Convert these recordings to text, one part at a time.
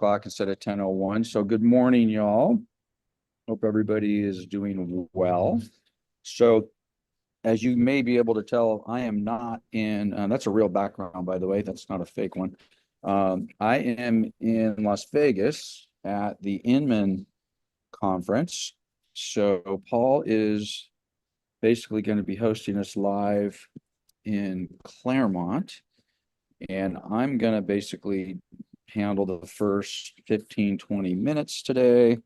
o'clock instead of 10:01. So good morning, y'all. Hope everybody is doing well. So as you may be able to tell, I am not in, that's a real background, by the way. That's not a fake one. I am in Las Vegas at the Inman conference. So Paul is basically going to be hosting us live in Claremont. And I'm going to basically handle the first 15, 20 minutes today.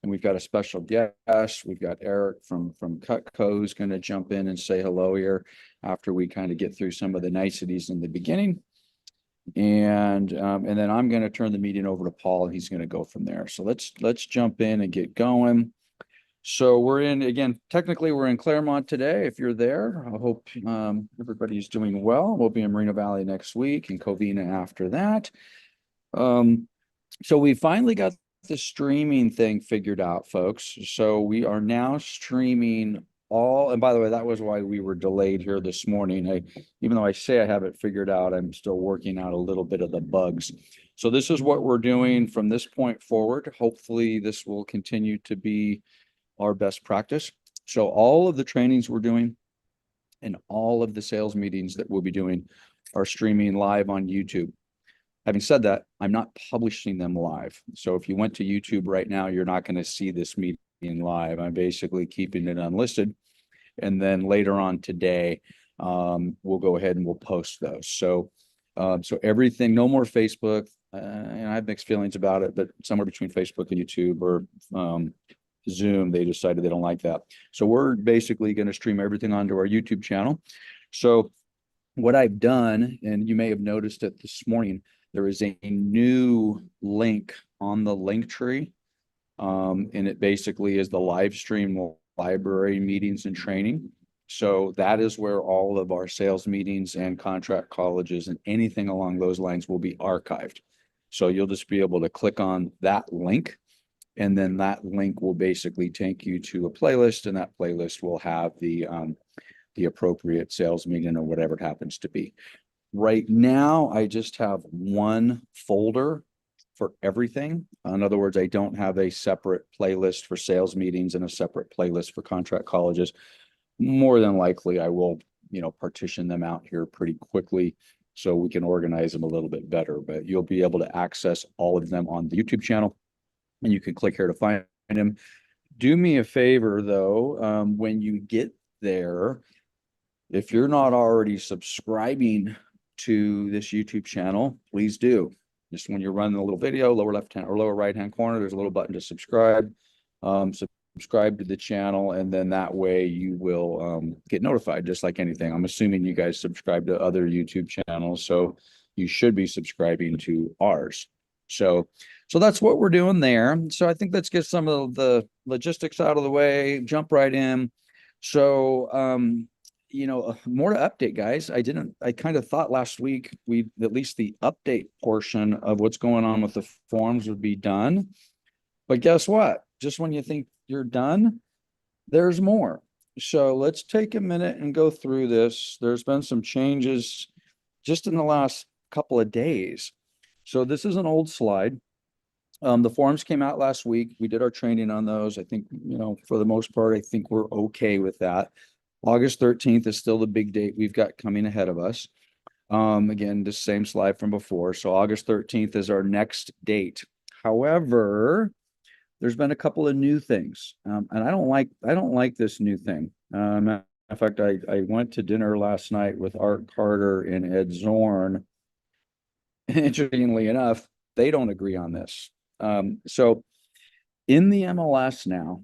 And we've got a special guest. We've got Eric from Cutco who's going to jump in and say hello here after we kind of get through some of the niceties in the beginning. And then I'm going to turn the meeting over to Paul and he's going to go from there. So let's jump in and get going. So we're technically we're in Claremont today. If you're there, I hope everybody's doing well. We'll be in Moreno Valley next week and Covina after that. So we finally got the streaming thing figured out, folks. So we are now streaming and by the way, that was why we were delayed here this morning. Even though I say I have it figured out, I'm still working out a little bit of the bugs. So this is what we're doing from this point forward. Hopefully this will continue to be our best practice. So all of the trainings we're doing and all of the sales meetings that we'll be doing are streaming live on YouTube. Having said that, I'm not publishing them live. So if you went to YouTube right now, you're not going to see this meeting live. I'm basically keeping it unlisted. And then later on today, we'll go ahead and we'll post those. So everything, no more Facebook. And I have mixed feelings about it, but somewhere between Facebook and YouTube or Zoom, they decided they don't like that. So we're basically going to stream everything onto our YouTube channel. So what I've done, and you may have noticed it this morning, there is a new link on the link tree. And it basically is the live stream library meetings and training. So that is where all of our sales meetings and contract colleges and anything along those lines will be archived. So you'll just be able to click on that link. And then that link will basically take you to a playlist, and that playlist will have the appropriate sales meeting or whatever it happens to be. Right now, I just have one folder for everything. In other words, I don't have a separate playlist for sales meetings and a separate playlist for contract colleges. More than likely, I will, partition them out here pretty quickly so we can organize them a little bit better. But you'll be able to access all of them on the YouTube channel. And you can click here to find them. Do me a favor, though, when you get there, if you're not already subscribing to this YouTube channel, please do. Just when you're running the little video, lower left-hand or lower right-hand corner, there's a little button to subscribe. Subscribe to the channel, and then that way you will get notified, just like anything. I'm assuming you guys subscribe to other YouTube channels, so you should be subscribing to ours. So that's what we're doing there. So I think let's get some of the logistics out of the way, jump right in. So, more to update, guys. I kind of thought last week at least the update portion of what's going on with the forms would be done. But guess what? Just when you think you're done, there's more. So let's take a minute and go through this. There's been some changes just in the last couple of days. So this is an old slide. The forms came out last week. We did our training on those. I think, for the most part, I think we're okay with that. August 13th is still the big date we've got coming ahead of us. Again, the same slide from before. So August 13th is our next date. However, there's been a couple of new things. And I don't like this new thing. In fact, I went to dinner last night with Art Carter and Ed Zorn. Interestingly enough, they don't agree on this. So in the MLS now,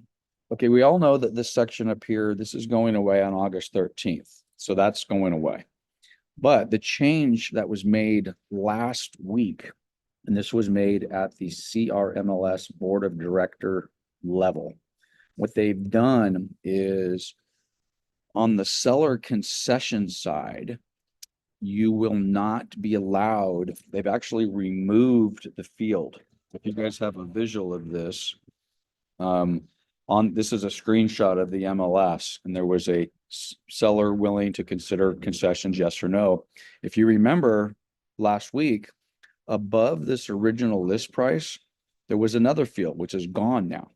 okay, we all know that this section up here, this is going away on August 13th. So that's going away. But the change that was made last week, and this was made at the CRMLS Board of Director level, what they've done is on the seller concession side, you will not be allowed. They've actually removed the field. If you guys have a visual of this, this is a screenshot of the MLS, and there was a seller willing to consider concessions, yes or no. If you remember last week, above this original list price, there was another field which is gone now.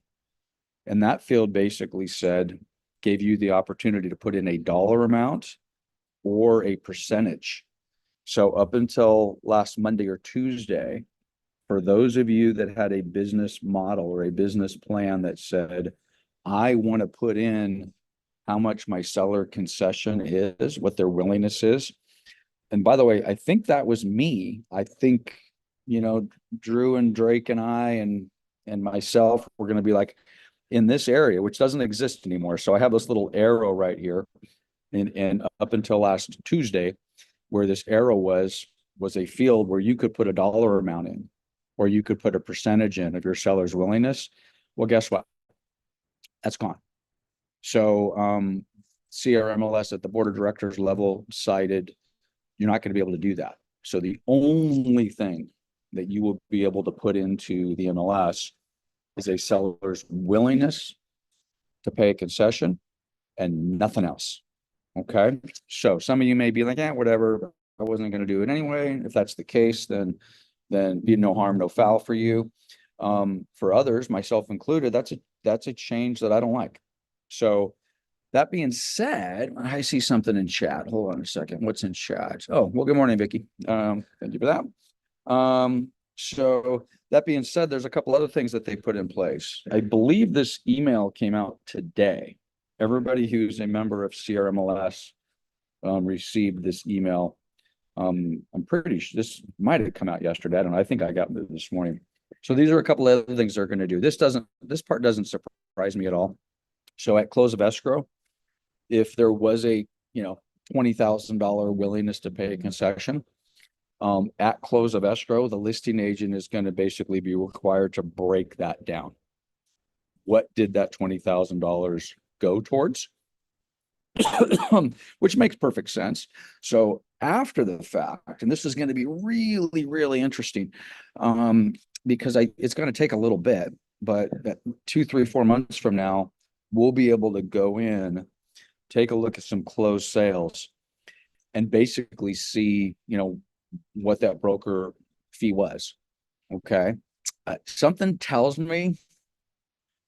And that field basically said, gave you the opportunity to put in a dollar amount or a percentage. So up until last Monday or Tuesday, for those of you that had a business model or a business plan that said, I want to put in how much my seller concession is, what their willingness is. And by the way, I think that was me. I think, Drew and Drake and I and myself, we're going to be like in this area, which doesn't exist anymore. So I have this little arrow right here. And up until last Tuesday, where this arrow was a field where you could put a dollar amount in, or you could put a percentage in of your seller's willingness. Well, guess what? That's gone. So CRMLS at the board of directors level cited, you're not going to be able to do that. So the only thing that you will be able to put into the MLS is a seller's willingness to pay a concession and nothing else. Okay. So some of you may be like, whatever, I wasn't going to do it anyway. If that's the case, then be no harm, no foul for you. For others, myself included, that's a change that I don't like. So that being said, I see something in chat. Hold on a second. What's in chat? Oh, well, good morning, Vicky. Thank you for that. So that being said, there's a couple other things that they put in place. I believe this email came out today. Everybody who's a member of CRMLS received this email. I'm pretty sure this might have come out yesterday. I don't know. I think I got it this morning. So these are a couple of other things they're going to do. This part doesn't surprise me at all. So at close of escrow, if there was a $20,000 willingness to pay a concession, at close of escrow, the listing agent is going to basically be required to break that down. What did that $20,000 go towards? Which makes perfect sense. So after the fact, and this is going to be really, really interesting, because it's going to take a little bit, but 2, 3, 4 months from now, we'll be able to go in, take a look at some closed sales, and basically see, what that broker fee was. Okay. Something tells me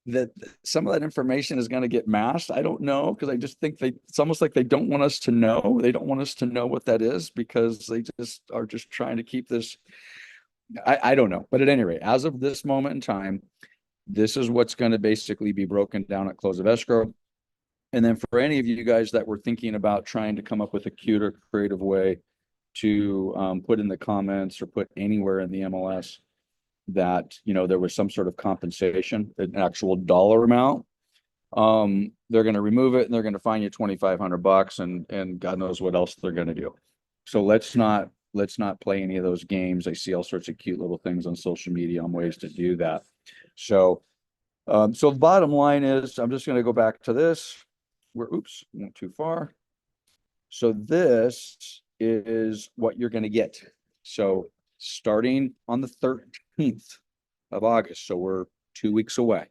that some of that information is going to get masked. I don't know, because I just think it's almost like they don't want us to know. They don't want us to know what that is, because they just are just trying to keep this. I don't know. But at any rate, as of this moment in time, this is what's going to basically be broken down at close of escrow. And then for any of you guys that were thinking about trying to come up with a cute or creative way to put in the comments or put anywhere in the MLS that, there was some sort of compensation, an actual dollar amount, they're going to remove it and they're going to fine you $2,500 and God knows what else they're going to do. So let's not play any of those games. I see all sorts of cute little things on social media on ways to do that. So the bottom line is, I'm just going to go back to this. Went too far. So this is what you're going to get. So starting on the 13th of August, so we're 2 weeks away.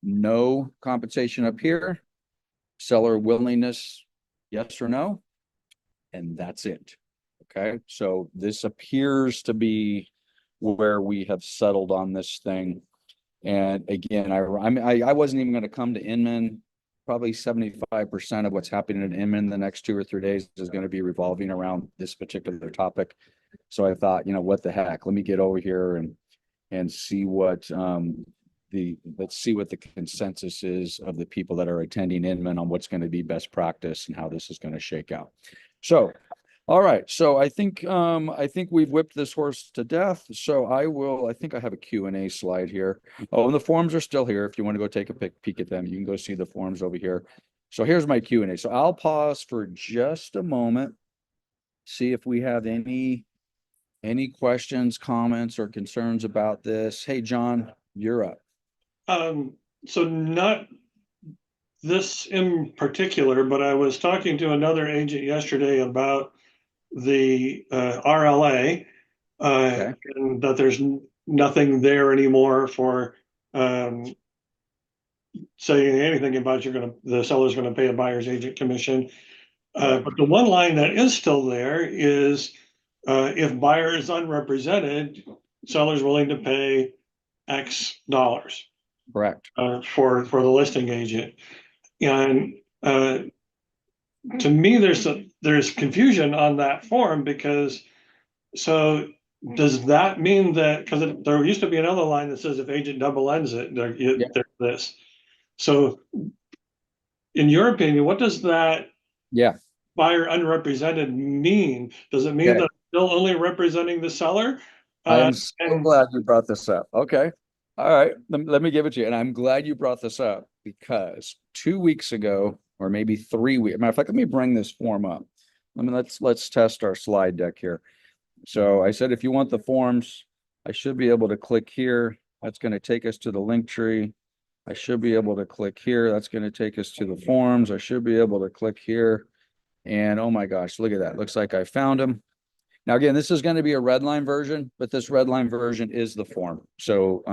No compensation up here, seller willingness, yes or no, and that's it. Okay, so this appears to be where we have settled on this thing. And again, I wasn't even going to come to Inman. Probably 75% of what's happening in Inman in the next 2 or 3 days is going to be revolving around this particular topic. So I thought, what the heck? Let me get over here and see what let's see what the consensus is of the people that are attending Inman on what's going to be best practice and how this is going to shake out. So, all right. So I think we've whipped this horse to death. So I think I have a Q&A slide here. Oh, and the forms are still here. If you want to go take a peek at them, you can go see the forms over here. So here's my Q&A. So I'll pause for just a moment, see if we have any questions, comments, or concerns about this. Hey, John, you're up. So not this in particular, but I was talking to another agent yesterday about the RLA, Okay. and that there's nothing there anymore for saying anything about the seller's gonna pay a buyer's agent commission. But the one line that is still there is if buyer is unrepresented, seller's willing to pay X dollars Correct. for the listing agent. And to me, there's confusion on that form because so does that mean that because there used to be another line that says if agent double ends it, Yeah. there's this. So in your opinion, what does that Yeah. buyer unrepresented mean? Does it mean Okay. that I'm still only representing the seller? I am so And glad you brought this up. Okay. All right. Let me give it to you. And I'm glad you brought this up because 2 weeks ago, or maybe 3 weeks, matter of fact, let me bring this form up. Let's test our slide deck here. So I said, if you want the forms, I should be able to click here. That's going to take us to the link tree. I should be able to click here. That's going to take us to the forms. I should be able to click here. And oh my gosh, look at that. Looks like I found them. Now, again, this is going to be a red line version, but this red line version is the form. So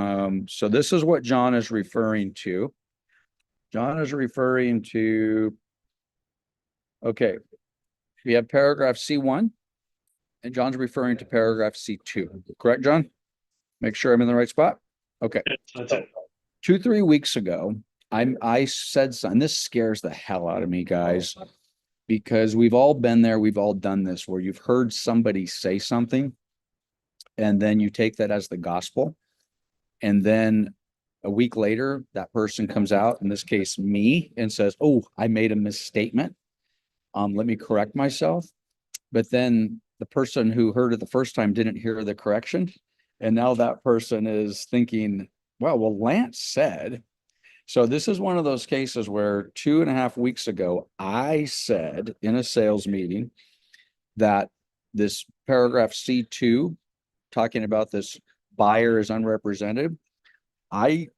this is what John is referring to. John is referring to, okay, we have paragraph C1, and John's referring to paragraph C2. Correct, John? Make sure I'm in the right spot. Okay. that's it. 2-3 weeks ago, I said something. This scares the hell out of me, guys, because we've all been there. We've all done this where you've heard somebody say something and then you take that as the gospel. And then a week later, that person comes out, in this case, me, and says, oh, I made a misstatement. Let me correct myself. But then the person who heard it the first time didn't hear the correction. And now that person is thinking, well, Lance said. So this is one of those cases where 2.5 weeks ago, I said in a sales meeting that this paragraph C2, talking about this buyer is unrepresented, I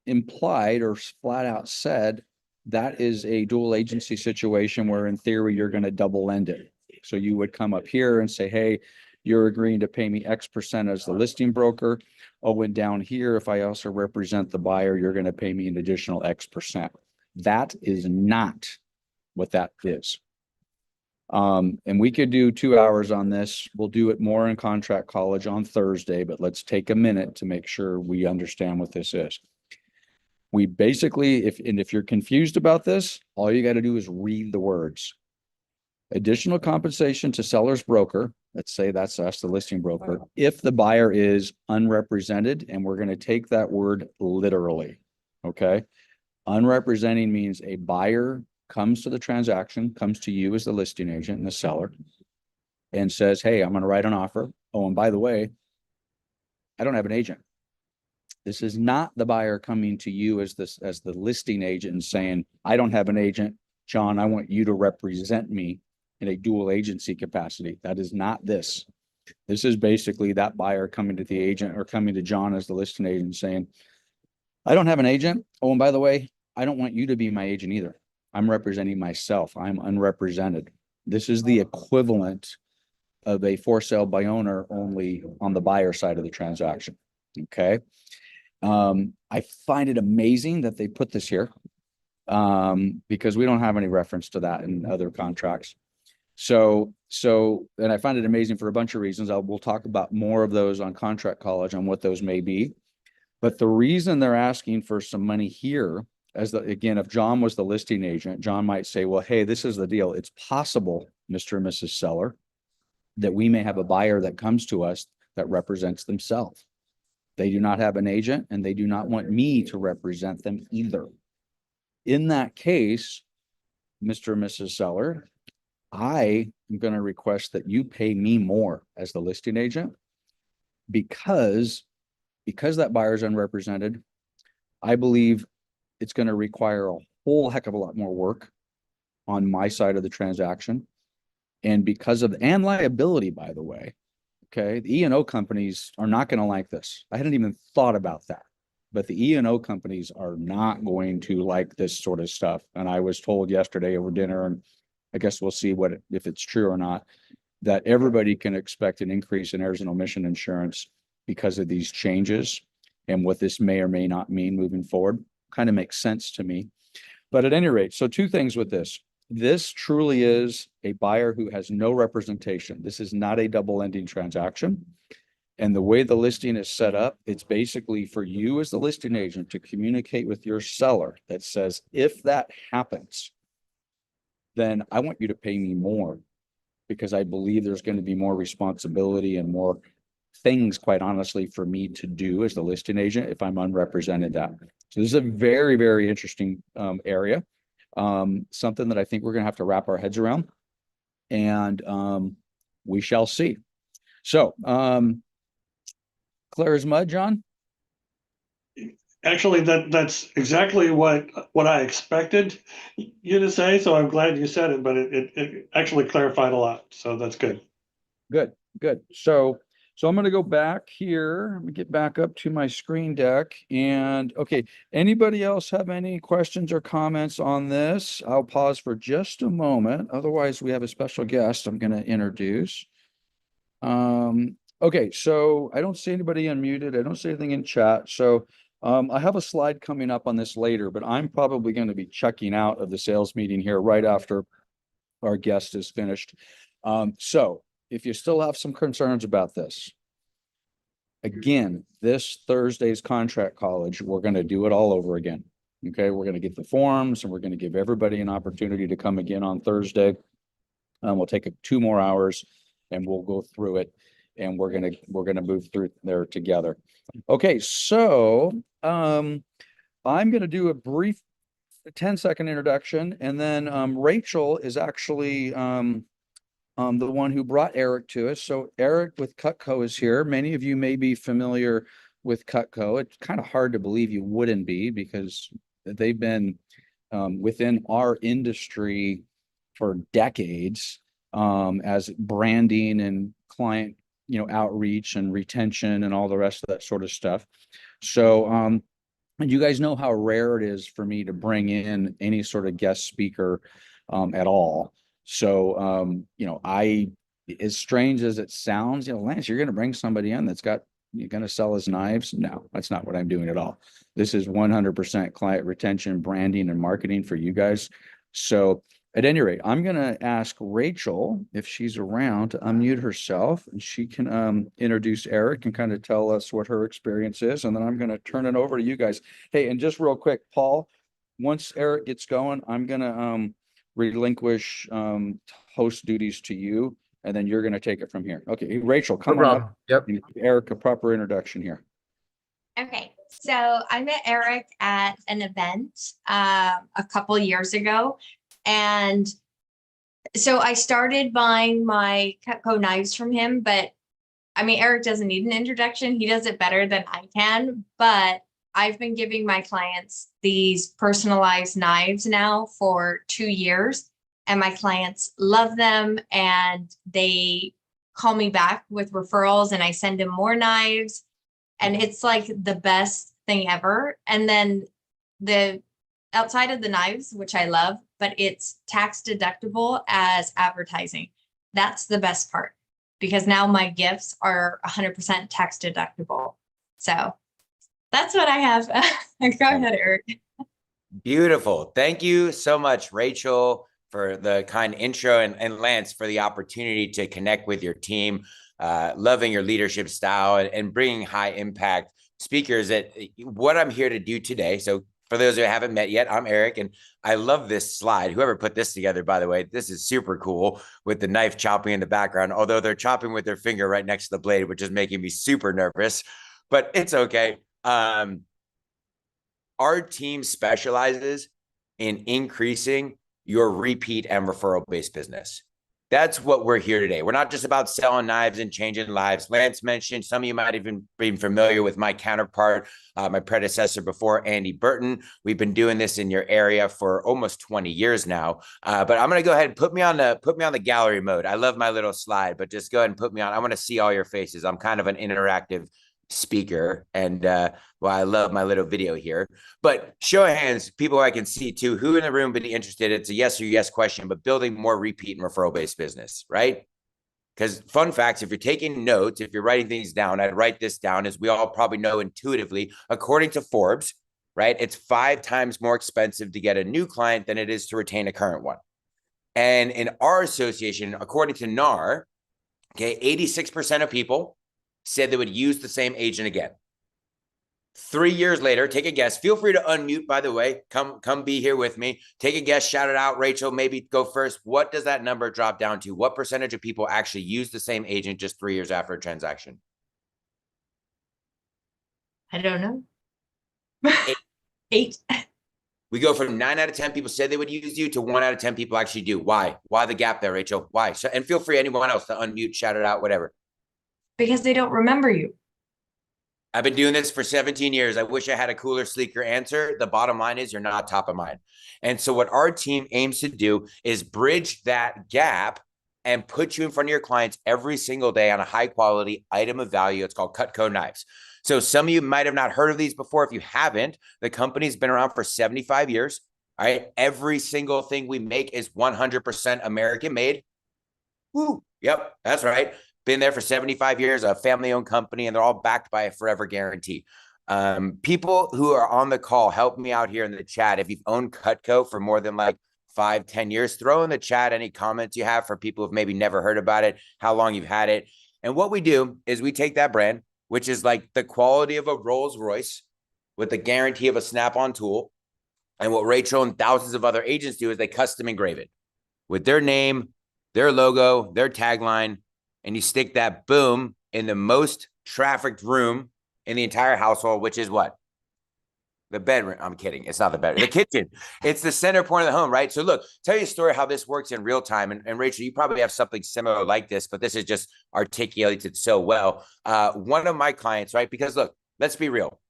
implied or flat out said that is a dual agency situation where in theory you're going to double end it. So you would come up here and say, hey, you're agreeing to pay me X% as the listing broker. Oh, and down here, if I also represent the buyer, you're going to pay me an additional X%. That is not what that is. And we could do 2 hours on this. We'll do it more in Contract College on Thursday, but let's take a minute to make sure we understand what this is. We basically, if you're confused about this, all you got to do is read the words. Additional compensation to seller's broker. Let's say that's us, the listing broker, if the buyer is unrepresented, and we're going to take that word literally. Okay. Unrepresenting means a buyer comes to the transaction, comes to you as the listing agent and the seller, and says, hey, I'm going to write an offer. Oh, and by the way, I don't have an agent. This is not the buyer coming to you as the listing agent and saying, I don't have an agent. John, I want you to represent me in a dual agency capacity. That is not this. This is basically that buyer coming to the agent or coming to John as the listing agent saying, I don't have an agent. Oh, and by the way, I don't want you to be my agent either. I'm representing myself. I'm unrepresented. This is the equivalent of a for sale by owner only on the buyer side of the transaction. Okay. I find it amazing that they put this here because we don't have any reference to that in other contracts. So, and I find it amazing for a bunch of reasons. We'll talk about more of those on Contract College on what those may be. But the reason they're asking for some money here, again, if John was the listing agent, John might say, well, hey, this is the deal. It's possible, Mr. and Mrs. Seller, that we may have a buyer that comes to us that represents themselves. They do not have an agent and they do not want me to represent them either. In that case, Mr. and Mrs. Seller, I am going to request that you pay me more as the listing agent because that buyer is unrepresented. I believe it's going to require a whole heck of a lot more work on my side of the transaction. And and liability, by the way, okay, the E&O companies are not going to like this. I hadn't even thought about that, but the E&O companies are not going to like this sort of stuff. And I was told yesterday over dinner, and I guess we'll see if it's true or not, that everybody can expect an increase in errors and omission insurance because of these changes and what this may or may not mean moving forward. Kind of makes sense to me. But at any rate, so 2 things with this. this truly is a buyer who has no representation. This is not a double ending transaction. And the way the listing is set up, it's basically for you as the listing agent to communicate with your seller that says, if that happens, then I want you to pay me more because I believe there's going to be more responsibility and more things, quite honestly, for me to do as the listing agent if I'm unrepresented that. So this is a very, very interesting area. Something that I think we're going to have to wrap our heads around, and we shall see. So clear as mud, John? Actually, that's exactly what I expected you to say. So I'm glad you said it, but it actually clarified a lot. So that's good. Good, good. So I'm going to go back here. Let me get back up to my screen deck. And okay, anybody else have any questions or comments on this? I'll pause for just a moment. Otherwise, we have a special guest I'm going to introduce. Okay, so I don't see anybody unmuted. I don't see anything in chat. So I have a slide coming up on this later, but I'm probably going to be checking out of the sales meeting here right after our guest is finished. So if you still have some concerns about this, again, this Thursday's contract college, we're going to do it all over again. Okay, we're going to get the forms and we're going to give everybody an opportunity to come again on Thursday. We'll take 2 more hours and we'll go through it, and we're gonna move through there together. Okay, so I'm gonna do a brief 10-second introduction, and then Rachel is actually the one who brought Eric to us. So Eric with Cutco is here. Many of you may be familiar with Cutco. It's kind of hard to believe you wouldn't be, because they've been within our industry for decades as branding and client, outreach and retention and all the rest of that sort of stuff. So, and you guys know how rare it is for me to bring in any sort of guest speaker at all. So, as strange as it sounds, Lance, you're going to bring somebody in you're going to sell his knives? No, that's not what I'm doing at all. This is 100% client retention, branding, and marketing for you guys. So at any rate, I'm going to ask Rachel if she's around to unmute herself, and she can introduce Eric and kind of tell us what her experience is. And then I'm going to turn it over to you guys. Hey, and just real quick, Paul, once Eric gets going, I'm going to relinquish host duties to you, and then you're going to take it from here. Okay, Rachel, come on up. Yep. Eric, a proper introduction here. Okay, so I met Eric at an event a couple years ago. And so I started buying my Cutco knives from him, but I mean, Eric doesn't need an introduction. He does it better than I can, but I've been giving my clients these personalized knives now for 2 years, and my clients love them, and they call me back with referrals, and I send them more knives, and it's like the best thing ever. And then the outside of the knives, which I love, but it's tax deductible as advertising. That's the best part, because now my gifts are 100% tax deductible. So that's what I have. Go ahead, Eric. Beautiful. Thank you so much, Rachel, for the kind intro, and Lance for the opportunity to connect with your team. Loving your leadership style and bringing high impact speakers. That what I'm here to do today. So for those who haven't met yet, I'm Eric, and I love this slide. Whoever put this together, by the way, this is super cool with the knife chopping in the background, although they're chopping with their finger right next to the blade, which is making me super nervous, but it's okay. Our team specializes in increasing your repeat and referral-based business. That's what we're here today. We're not just about selling knives and changing lives. Lance mentioned, some of you might even be familiar with my counterpart, my predecessor before, Andy Burton. We've been doing this in your area for almost 20 years now. But I'm going to go ahead and put me on the gallery mode. I love my little slide, but just go ahead and put me on. I want to see all your faces. I'm kind of an interactive speaker, and I love my little video here. But show of hands, people I can see too, who in the room would be interested? It's a yes or yes question, but building more repeat and referral based business, right? Because fun facts, if you're taking notes, if you're writing things down, I'd write this down, as we all probably know intuitively, according to Forbes, right? It's 5 times more expensive to get a new client than it is to retain a current one. And in our association, according to NAR, okay, 86% of people said they would use the same agent again. 3 years later, take a guess. Feel free to unmute, by the way. Come be here with me. Take a guess, shout it out. Rachel, maybe go first. What does that number drop down to? What percentage of people actually use the same agent just 3 years after a transaction? I don't know. 8. We go from 9 out of 10 people said they would use you to 1 out of 10 people actually do. Why? Why the gap there, Rachel? Why? So, and feel free, anyone else, to unmute, shout it out, whatever. Because they don't remember you. I've been doing this for 17 years. I wish I had a cooler, sleeker answer. The bottom line is you're not top of mind. And so what our team aims to do is bridge that gap and put you in front of your clients every single day on a high quality item of value. It's called Cutco knives. So some of you might have not heard of these before. If you haven't, the company's been around for 75 years. All right. Every single thing we make is 100% American made. Woo. Yep. That's right. Been there for 75 years, a family-owned company, and they're all backed by a forever guarantee. People who are on the call, help me out here in the chat. If you've owned Cutco for more than like 5-10 years, throw in the chat any comments you have for people who've maybe never heard about it, how long you've had it. And what we do is we take that brand, which is like the quality of a Rolls Royce with the guarantee of a Snap-on tool. And what Rachel and thousands of other agents do is they custom engrave it with their name, their logo, their tagline, and you stick that, boom, in the most trafficked room in the entire household, which is what? The bedroom. I'm kidding. It's not the bedroom. The kitchen. It's the center point of the home, right? So look, tell you a story how this works in real time. And Rachel, you probably have something similar like this, but this is just articulated so well. One of my clients, right? Because look, let's be real.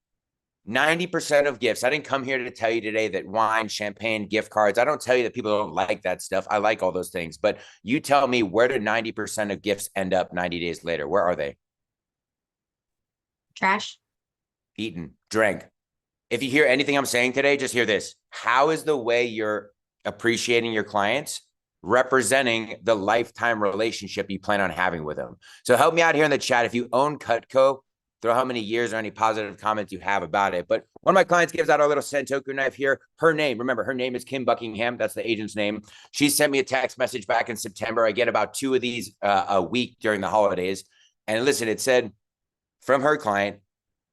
90% of gifts. I didn't come here to tell you today that wine, champagne, gift cards. I don't tell you that people don't like that stuff. I like all those things. But you tell me, where do 90% of gifts end up 90 days later? Where are they? Trash. Eaten, drank. If you hear anything I'm saying today, just hear this. How is the way you're appreciating your clients representing the lifetime relationship you plan on having with them? So help me out here in the chat. If you own Cutco, throw how many years or any positive comments you have about it. But one of my clients gives out a little Sentoku knife here. Her name, remember, her name is Kim Buckingham. That's the agent's name. She sent me a text message back in September. I get about 2 of these a week during the holidays. And listen, it said from her client,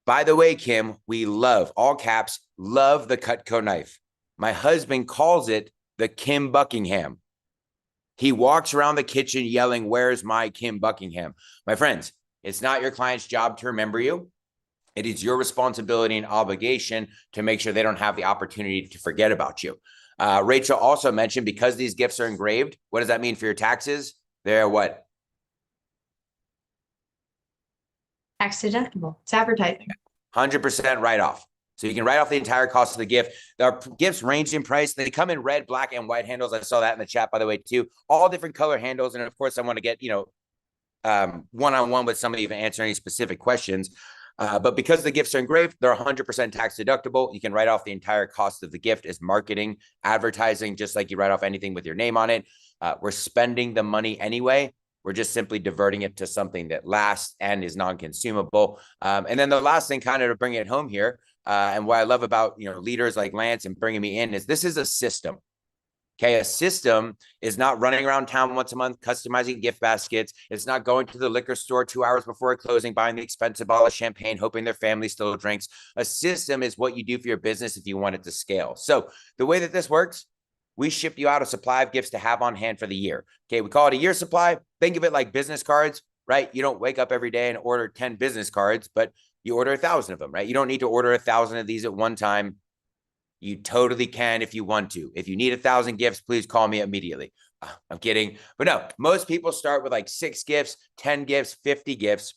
by the way, Kim, we love, all caps, love the Cutco knife. My husband calls it the Kim Buckingham. He walks around the kitchen yelling, where's my Kim Buckingham? My friends, it's not your client's job to remember you. It is your responsibility and obligation to make sure they don't have the opportunity to forget about you. Rachel also mentioned, because these gifts are engraved, what does that mean for your taxes? They're what? Tax deductible. It's advertising. 100% write-off. So you can write off the entire cost of the gift. Our gifts range in price. They come in red, black, and white handles. I saw that in the chat, by the way, too. All different color handles. And of course, I want to get, one-on-one with somebody to answer any specific questions. But because the gifts are engraved, they're 100% tax deductible. You can write off the entire cost of the gift as marketing, advertising, just like you write off anything with your name on it. We're spending the money anyway. We're just simply diverting it to something that lasts and is non-consumable. And then the last thing, kind of to bring it home here, and what I love about leaders like Lance and bringing me in, is this is a system. Okay, a system is not running around town once a month, customizing gift baskets. It's not going to the liquor store 2 hours before closing, buying the expensive bottle of champagne, hoping their family still drinks. A system is what you do for your business if you want it to scale. So the way that this works, we ship you out a supply of gifts to have on hand for the year. Okay, we call it a year supply. Think of it like business cards, right? You don't wake up every day and order 10 business cards, but you order 1,000 of them, right? You don't need to order 1,000 of these at one time. You totally can if you want to. If you need 1,000 gifts, please call me immediately. I'm kidding. But no, most people start with like 6 gifts, 10 gifts, 50 gifts.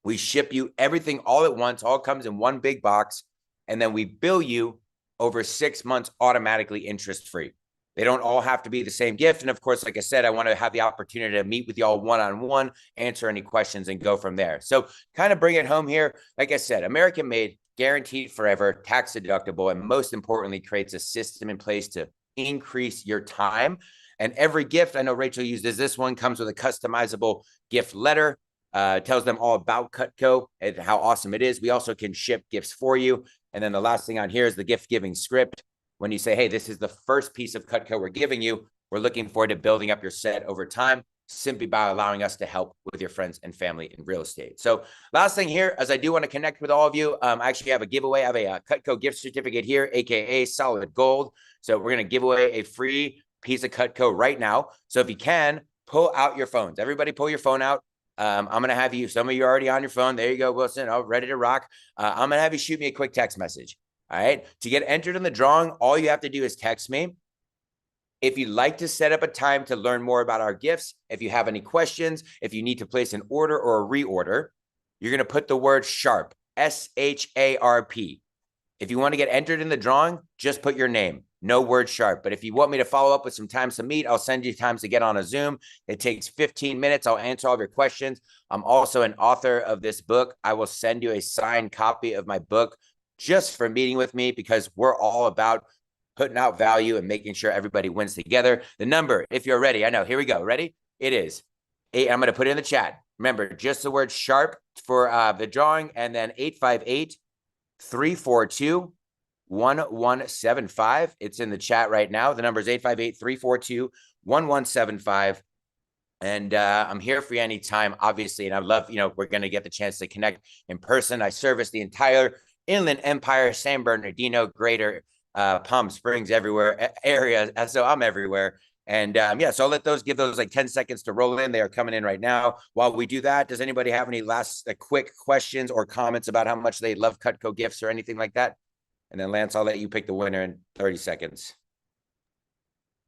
We ship you everything all at once. All comes in one big box. And then we bill you over 6 months automatically interest-free. They don't all have to be the same gift. And of course, like I said, I want to have the opportunity to meet with y'all one-on-one, answer any questions, and go from there. So kind of bring it home here. Like I said, American made, guaranteed forever, tax deductible, and most importantly, creates a system in place to increase your time. And every gift, I know Rachel uses this one, comes with a customizable gift letter, tells them all about Cutco and how awesome it is. We also can ship gifts for you. And then the last thing on here is the gift giving script. When you say, hey, this is the first piece of Cutco we're giving you, We're looking forward to building up your set over time, simply by allowing us to help with your friends and family in real estate. So last thing here, as I do want to connect with all of you, I actually have a giveaway. I have a Cutco gift certificate here, AKA solid gold. So we're going to give away a free piece of Cutco right now. So if you can, pull out your phones. Everybody pull your phone out. I'm going to have you, some of you are already on your phone. There you go, Wilson. Oh, ready to rock. I'm going to have you shoot me a quick text message. All right. To get entered in the drawing, all you have to do is text me. If you'd like to set up a time to learn more about our gifts, if you have any questions, if you need to place an order or a reorder, you're going to put the word SHARP, SHARP. If you want to get entered in the drawing, just put your name, no word SHARP. But if you want me to follow up with some times to meet, I'll send you times to get on a Zoom. It takes 15 minutes. I'll answer all of your questions. I'm also an author of this book. I will send you a signed copy of my book just for meeting with me, because we're all about putting out value and making sure everybody wins together. The number, if you're ready, I know, here we go. Ready? It is 8. I'm going to put it in the chat. Remember, just the word SHARP for the drawing, and then 858-342-1175. It's in the chat right now. The number is 858-342-1175. And I'm here for you anytime, obviously. And I love, we're going to get the chance to connect in person. I service the entire Inland Empire, San Bernardino, greater Palm Springs, everywhere area. So I'm everywhere. And so I'll give those like 10 seconds to roll in. They are coming in right now. While we do that, does anybody have any last quick questions or comments about how much they love Cutco gifts or anything like that? And then Lance, I'll let you pick the winner in 30 seconds.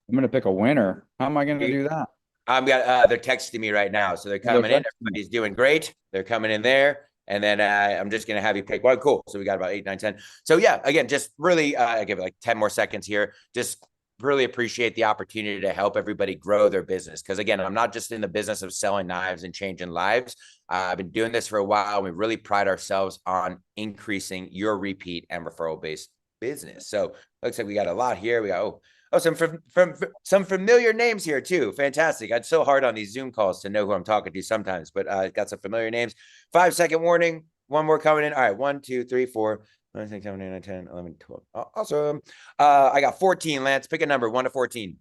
I'm going to pick a winner. How am I going to do that? They're texting me right now. So they're coming in. Everybody's doing great. They're coming in there. And then I'm just going to have you pick one. Cool. So we got about 8, 9, 10. So yeah, again, just really, I give it like 10 more seconds here. Just really appreciate the opportunity to help everybody grow their business. Because again, I'm not just in the business of selling knives and changing lives. I've been doing this for a while. We really pride ourselves on increasing your repeat and referral based business. So looks like we got a lot here. We got, some familiar names here too. Fantastic. It's so hard on these Zoom calls to know who I'm talking to sometimes, but got some familiar names. 5-second warning. One more coming in. All right. 1, 2, 3, 4, 5, 6, 7, 8, 9, 10, 11, 12. Awesome. I got 14, Lance. Pick a number, 1 to 14.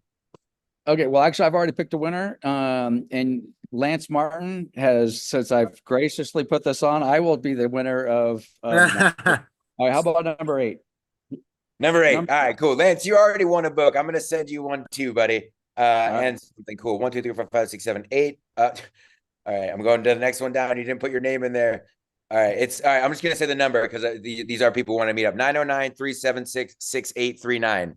Okay. Well, actually, I've already picked a winner. And Lance Martin has, since I've graciously put this on, I will be the winner of. All right. How about number 8? Number 8. All right, cool. Lance, you already won a book. I'm going to send you one too, buddy. And something cool. 1, 2, 3, 4, 5, 6, 7, 8. All right. I'm going to the next one down. You didn't put your name in there. All right. All right. I'm just going to say the number because these are people who want to meet up. 909-376-6839.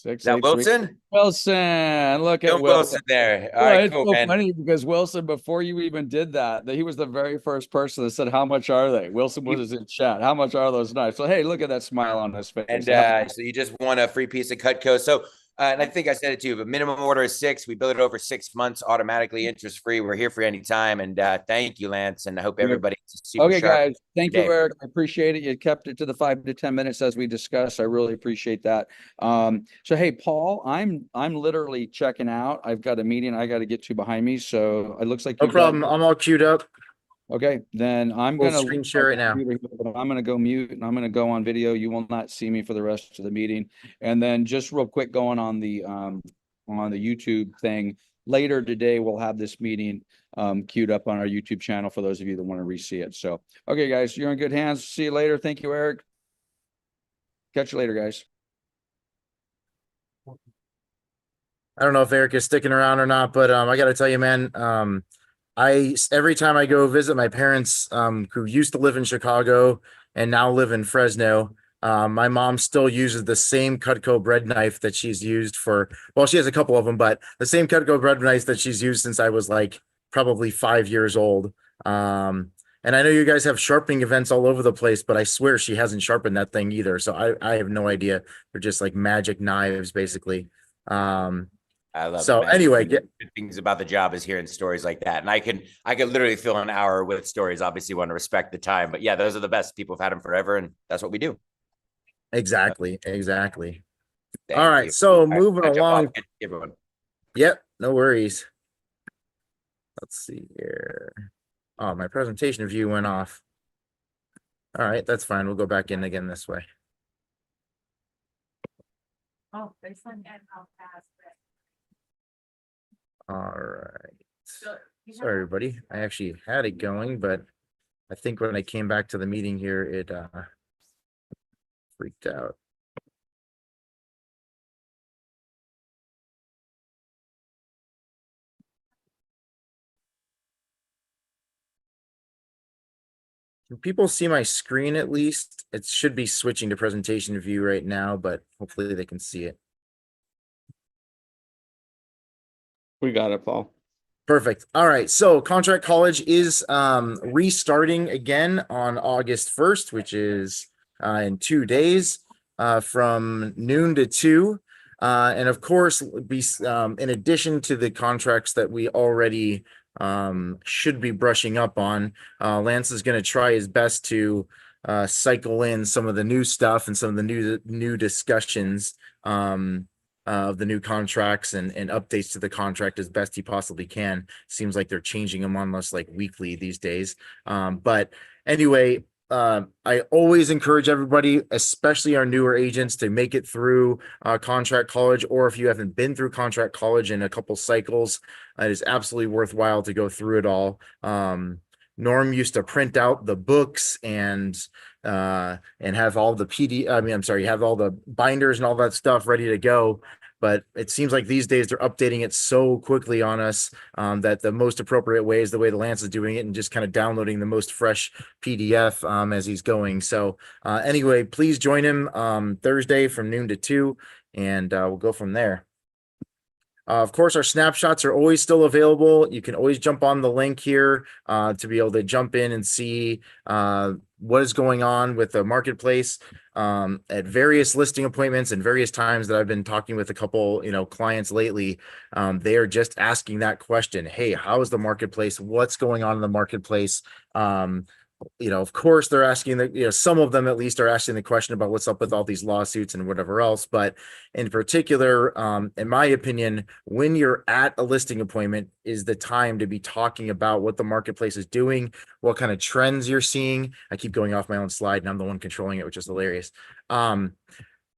Is that Wilson? Wilson. Look at Wilson there. All right, it's cool, so man. funny because Wilson, before you even did that, he was the very first person that said, "How much are they?" Wilson was in chat. How much are those knives? So hey, look at that smile on his face. And so you just won a free piece of Cutco. So and I think I said it too, but minimum order is 6. We build it over 6 months, automatically interest free. We're here for any time. And thank you, Lance. And I hope everybody super okay, sharp guys. Thank you, Eric. I appreciate it. You kept it to the 5 to 10 minutes as we discussed. I really appreciate that. So hey, Paul, I'm literally checking out. I've got a meeting I got to get to behind me. So it looks like No problem. I'm all queued up. Okay, then I'm We'll gonna screen share it now. I'm gonna go mute and I'm gonna go on video. You will not see me for the rest of the meeting. And then just real quick, going on the YouTube thing later today, we'll have this meeting queued up on our YouTube channel for those of you that want to re-see it. So, okay, guys, you're in good hands. See you later. Thank you, Eric. Catch you later, guys. I don't know if Eric is sticking around or not, but I got to tell you, man, every time I go visit my parents, who used to live in Chicago and now live in Fresno, my mom still uses the same Cutco bread knife that she's used she has a couple of them, but the same Cutco bread knife that she's used since I was like probably 5 years old. And I know you guys have sharpening events all over the place, but I swear she hasn't sharpened that thing either. So I have no idea. They're just like magic knives, basically. I love so it, anyway, good things about the job is hearing stories like that. And I could literally fill an hour with stories. Obviously want to respect the time, but yeah, those are the best. People have had them forever. And that's what we do. Exactly. Thank All right. you. So moving along. Everyone. Yep. No worries. Let's see here. Oh, my presentation view went off. All right. That's fine. We'll go back in again this way. Oh, there's one and how fast. All right. Sorry, everybody. I actually had it going, but I think when I came back to the meeting here, it freaked out. Can people see my screen at least? It should be switching to presentation view right now, but hopefully they can see it. We got it, Paul. Perfect. All right. So Contract College is restarting again on August 1st, which is in 2 days from noon to 2. And of course, in addition to the contracts that we already should be brushing up on, Lance is going to try his best to cycle in some of the new stuff and some of the new discussions of the new contracts and updates to the contract as best he possibly can. Seems like they're changing them on us like weekly these days. But anyway, I always encourage everybody, especially our newer agents, to make it through Contract College, or if you haven't been through Contract College in a couple cycles, it is absolutely worthwhile to go through it all. Norm used to print out the books and have all the have all the binders and all that stuff ready to go. But it seems like these days they're updating it so quickly on us that the most appropriate way is the way the Lance is doing it, and just kind of downloading the most fresh PDF as he's going. So anyway, please join him Thursday from noon to 2, and we'll go from there. Of course, our snapshots are always still available. You can always jump on the link here to be able to jump in and see what is going on with the marketplace at various listing appointments and various times that I've been talking with a couple, clients lately. They are just asking that question. Hey, how is the marketplace? What's going on in the marketplace? Of course they're asking that, some of them at least are asking the question about what's up with all these lawsuits and whatever else. But in particular, in my opinion, when you're at a listing appointment is the time to be talking about what the marketplace is doing, what kind of trends you're seeing. I keep going off my own slide and I'm the one controlling it, which is hilarious. And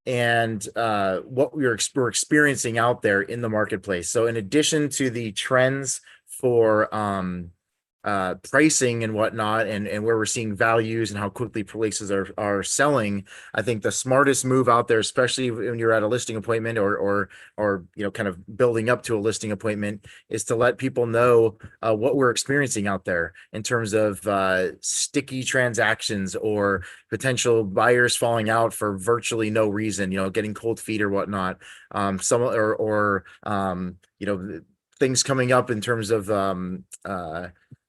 what we're experiencing out there in the marketplace. So in addition to the trends for, pricing and whatnot, and where we're seeing values and how quickly places are selling, I think the smartest move out there, especially when you're at a listing appointment or kind of building up to a listing appointment, is to let people know what we're experiencing out there in terms of sticky transactions or potential buyers falling out for virtually no reason, getting cold feet or whatnot. Things coming up in terms of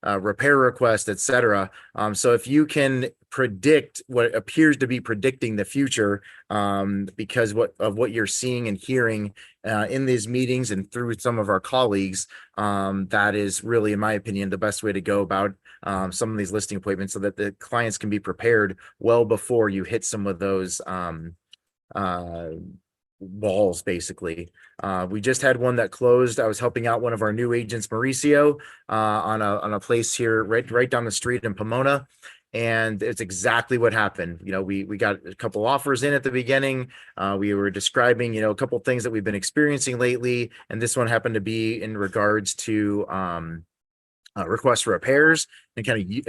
repair requests, etc. So if you can predict what appears to be predicting the future, because of what you're seeing and hearing in these meetings and through some of our colleagues, that is really, in my opinion, the best way to go about some of these listing appointments, so that the clients can be prepared well before you hit some of those walls, basically. We just had one that closed. I was helping out one of our new agents, Mauricio, on a place here right down the street in Pomona. And it's exactly what happened. We got a couple offers in at the beginning. We were describing, a couple things that we've been experiencing lately. And this one happened to be in regards to requests for repairs,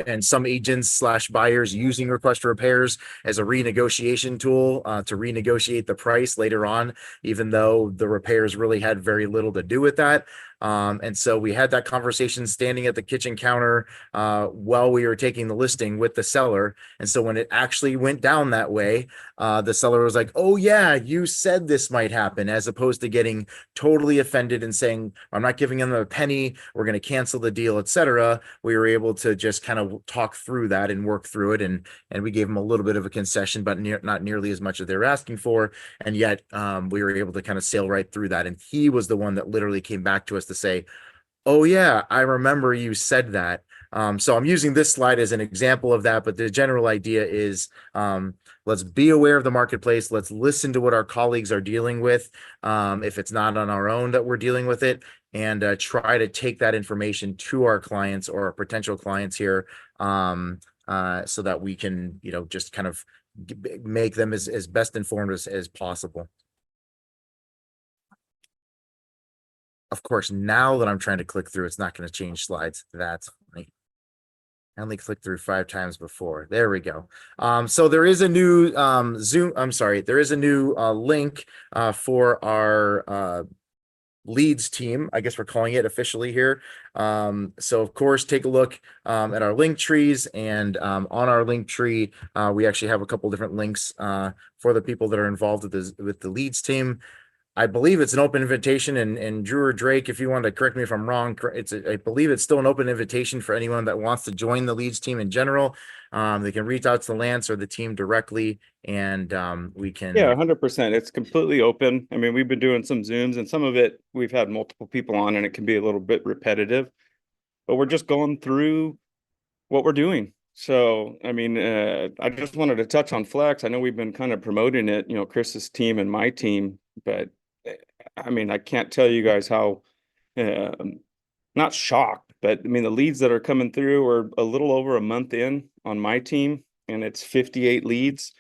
and some agents / buyers using request for repairs as a renegotiation tool to renegotiate the price later on, even though the repairs really had very little to do with that. And so we had that conversation standing at the kitchen counter while we were taking the listing with the seller. And so when it actually went down that way, the seller was like, "Oh yeah, you said this might happen," as opposed to getting totally offended and saying, "I'm not giving them a penny, we're going to cancel the deal," etc. We were able to just kind of talk through that and work through it. And we gave them a little bit of a concession, but not nearly as much as they were asking for. And yet we were able to kind of sail right through that. And he was the one that literally came back to us to say, "Oh yeah, I remember you said that." So I'm using this slide as an example of that, but the general idea is, let's be aware of the marketplace. Let's listen to what our colleagues are dealing with. If it's not on our own that we're dealing with it, and try to take that information to our clients or our potential clients here, so that we can, just kind of make them as best informed as possible. of course, now that I'm trying to click through, it's not going to change slides. That's funny. I only clicked through 5 times before. There we go. So there is a new Zoom. I'm sorry. There is a new link for our leads team. I guess we're calling it officially here. So of course, take a look at our link trees, and on our link tree, we actually have a couple different links for the people that are involved with the leads team. I believe it's an open invitation, and Drew or Drake, if you want to correct me if I'm wrong, I believe it's still an open invitation for anyone that wants to join the leads team in general. They can reach out to Lance or the team directly, and we can. Yeah, 100%. It's completely open. I mean, we've been doing some Zooms, and some of it we've had multiple people on, and it can be a little bit repetitive, but we're just going through what we're doing. So, I mean, I just wanted to touch on Flex. I know we've been kind of promoting it, you know, Chris's team and my team, but I mean, I can't tell you guys how, not shocked, but I mean, the leads that are coming through are a little over a month in on my team, and it's 58 leads,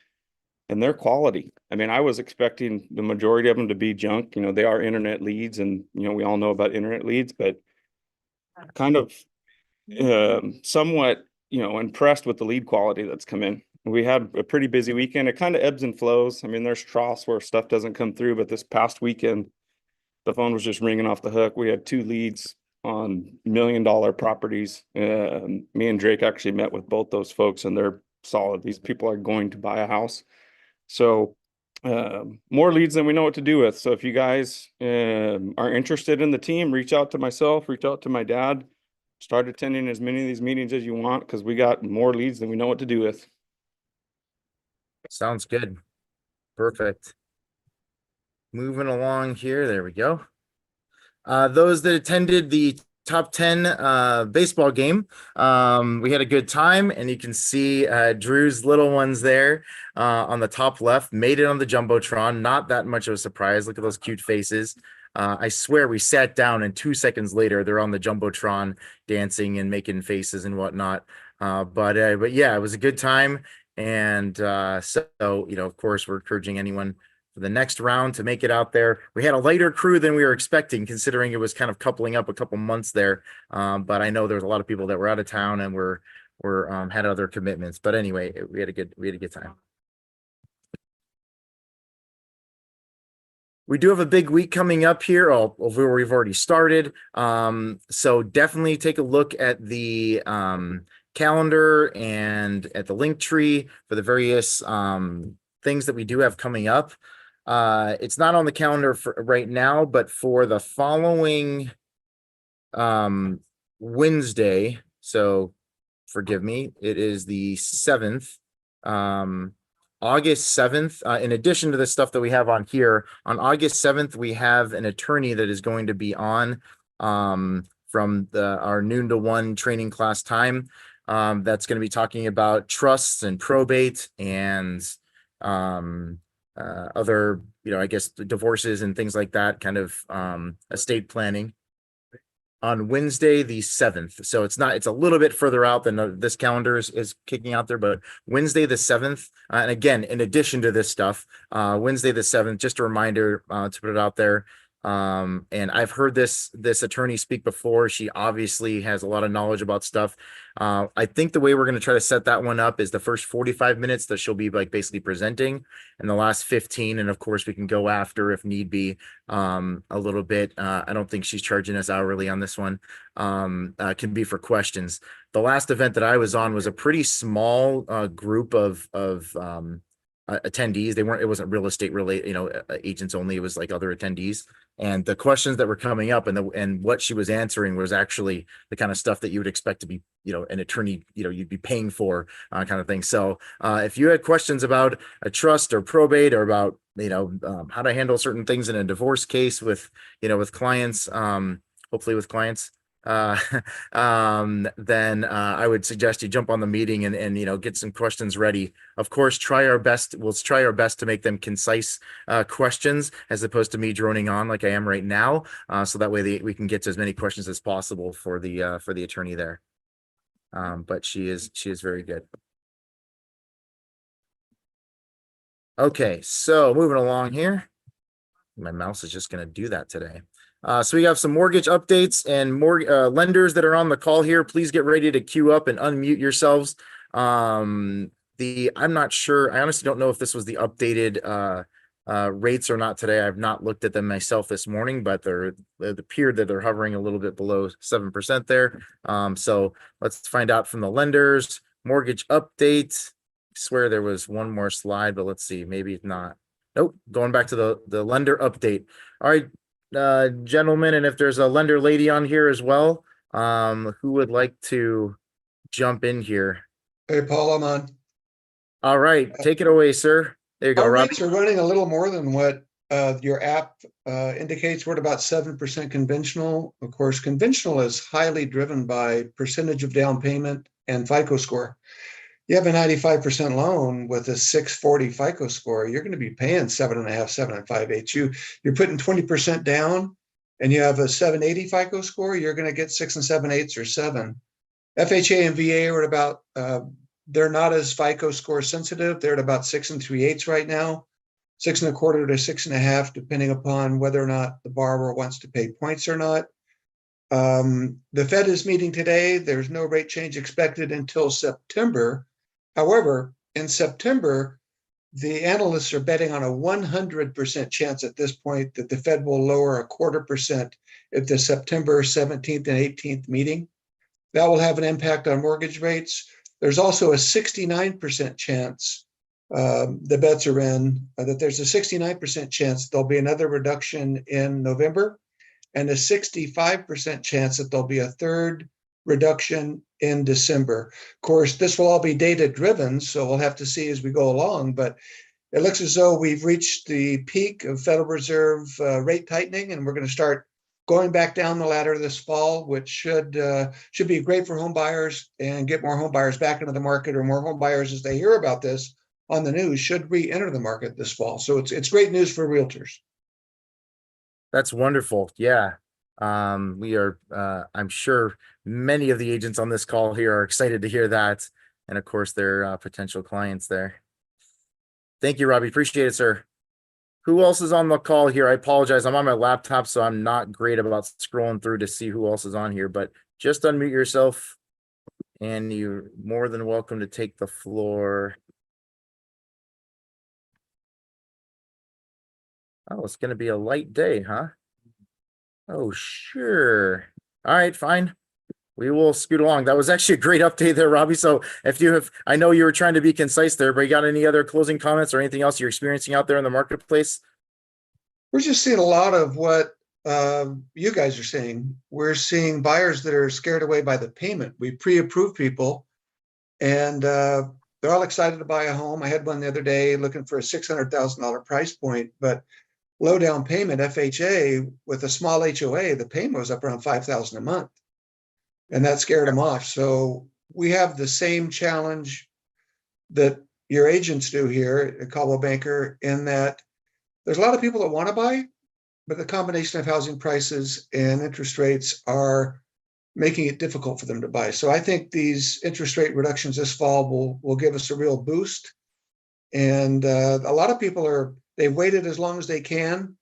and they're quality. I mean, I was expecting the majority of them to be junk. You know, they are internet leads, and, you know, we all know about internet leads, but kind of somewhat, you know, impressed with the lead quality that's come in. We had a pretty busy weekend. It kind of ebbs and flows. I mean, there's troughs where stuff doesn't come through, but this past weekend, the phone was just ringing off the hook. We had 2 leads on $1 million properties. Me and Drake actually met with both those folks, and they're solid. These people are going to buy a house. So more leads than we know what to do with. So if you guys are interested in the team, reach out to myself, reach out to my dad, start attending as many of these meetings as you want, because we got more leads than we know what to do with. Sounds good. Perfect. Moving along here. There we go. Those that attended the top 10 baseball game, we had a good time, and you can see Drew's little ones there on the top left made it on the Jumbotron. Not that much of a surprise. Look at those cute faces. I swear we sat down, and 2 seconds later they're on the Jumbotron dancing and making faces and whatnot. But yeah, it was a good time. And so, you know, of course, we're encouraging anyone for the next round to make it out there. We had a lighter crew than we were expecting, considering it was kind of coupling up a couple months there. But I know there was a lot of people that were out of town and were had other commitments. But anyway, we had a good time. We do have a big week coming up here. Where we've already started. So definitely take a look at the calendar and at the link tree for the various things that we do have coming up. It's not on the calendar for right now, but for the following Wednesday, so forgive me, it is the 7th, August 7th. In addition to the stuff that we have on here, on August 7th, we have an attorney that is going to be on from our noon to 1 training class time. That's going to be talking about trusts and probate and other, you know, I guess divorces and things like that, kind of estate planning on Wednesday, the 7th. So it's a little bit further out than this calendar is kicking out there, but Wednesday, the 7th. And again, in addition to this stuff, Wednesday, the 7th, just a reminder to put it out there. And I've heard this attorney speak before. She obviously has a lot of knowledge about stuff. I think the way we're going to try to set that one up is the first 45 minutes that she'll be like basically presenting, and the last 15. And of course we can go after if need be, a little bit. I don't think she's charging us hourly on this one. Can be for questions. The last event that I was on was a pretty small group of attendees. It wasn't real estate related, you know, agents only. It was like other attendees, and the questions that were coming up and what she was answering was actually the kind of stuff that you would expect to be, you know, an attorney, you know, you'd be paying for, kind of thing. So if you had questions about a trust or probate, or about, you know, how to handle certain things in a divorce case with, you know, with clients, hopefully with clients, then I would suggest you jump on the meeting and you know, get some questions ready. Of course, we'll try our best to make them concise questions, as opposed to me droning on like I am right now, so that way we can get to as many questions as possible for the attorney there. But she is very good. Okay, so moving along here, my mouse is just going to do that today. So we have some mortgage updates and more lenders that are on the call here. Please get ready to queue up and unmute yourselves. I'm not sure. I honestly don't know if this was the updated rates or not today. I've not looked at them myself this morning, but they're it appeared that they're hovering a little bit below 7% there. So let's find out from the lenders. Mortgage update. I swear there was one more slide, but let's see. Maybe not. Nope. Going back to the lender update. All right, gentlemen, and if there's a lender lady on here as well, who would like to jump in here? Hey, Paul, I'm on. All right, take it away, sir. There you go, Our Rob. rates are running a little more than what your app indicates. We're at about 7% conventional. Of course, conventional is highly driven by percentage of down payment and FICO score. You have a 95% loan with a 640 FICO score, you're going to be paying 7.5, 7 5/8. You're putting 20% down and you have a 780 FICO score, you're going to get 6 7/8 or 7. FHA and VA are at about, they're not as FICO score sensitive. They're at about 6 3/8 right now, 6 1/4 to 6.5, depending upon whether or not the borrower wants to pay points or not. The Fed is meeting today. There's no rate change expected until September. However, in September, the analysts are betting on a 100% chance at this point that the Fed will lower 1/4% at the September 17th and 18th meeting. That will have an impact on mortgage rates. There's also a 69% chance, the bets are in, that there's a 69% chance there'll be another reduction in November and a 65% chance that there'll be a third reduction in December. Of course, this will all be data driven, so we'll have to see as we go along, but it looks as though we've reached the peak of Federal Reserve rate tightening, and we're going to start going back down the ladder this fall, which should be great for home buyers and get more home buyers back into the market, or more home buyers, as they hear about this on the news, should re-enter the market this fall. So it's great news for realtors. That's wonderful. Yeah. We are, I'm sure many of the agents on this call here are excited to hear that. And of course, their potential clients there. Thank you, Robbie. Appreciate it, sir. Who else is on the call here? I apologize. I'm on my laptop, so I'm not great about scrolling through to see who else is on here, but just unmute yourself and you're more than welcome to take the floor. Oh, it's going to be a light day, huh? Oh, sure. All right, fine. We will scoot along. That was actually a great update there, Robbie. So if you have, I know you were trying to be concise there, but you got any other closing comments or anything else you're experiencing out there in the marketplace? We're just seeing a lot of what you guys are seeing. We're seeing buyers that are scared away by the payment. We pre-approve people and they're all excited to buy a home. I had one the other day looking for a $600,000 price point, but low down payment FHA with a small HOA, the payment was up around $5,000 a month. And that scared them off. So we have the same challenge that your agents do here at Coldwell Banker, in that there's a lot of people that want to buy, but the combination of housing prices and interest rates are making it difficult for them to buy. So I think these interest rate reductions this fall will give us a real boost. And a lot of people they've waited as long as they can.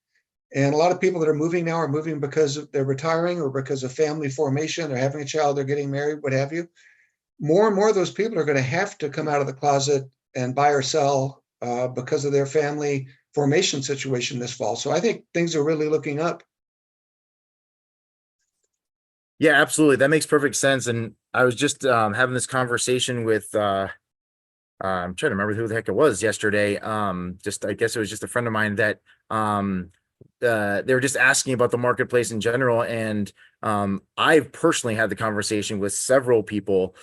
And a lot of people that are moving now are moving because they're retiring or because of family formation. They're having a child, they're getting married, what have you. More and more of those people are going to have to come out of the closet and buy or sell because of their family formation situation this fall. So I think things are really looking up. Yeah, absolutely. That makes perfect sense. And I was just having this conversation with I'm trying to remember who the heck it was yesterday. I guess it was just a friend of mine that they were just asking about the marketplace in general. And I've personally had the conversation with several people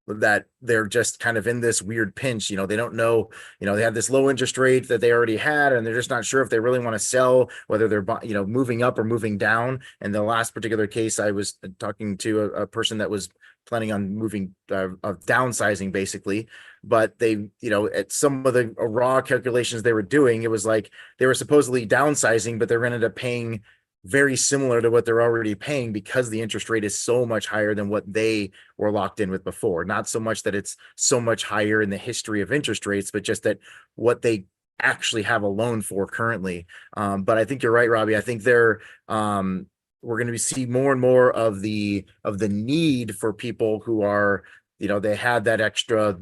that they're just kind of in this weird pinch. You know, they don't know, you know, they have this low interest rate that they already had, and they're just not sure if they really want to sell, whether they're, you know, moving up or moving down. And the last particular case, I was talking to a person that was planning on moving, of downsizing basically, but they, you know, at some of the raw calculations they were doing, it was like they were supposedly downsizing, but they're going to end up paying very similar to what they're already paying because the interest rate is so much higher than what they were locked in with before. Not so much that it's so much higher in the history of interest rates, but just that what they actually have a loan for currently. But I think you're right, Robbie. I think they're, we're going to see more and more of the need for people who are, they had that extra,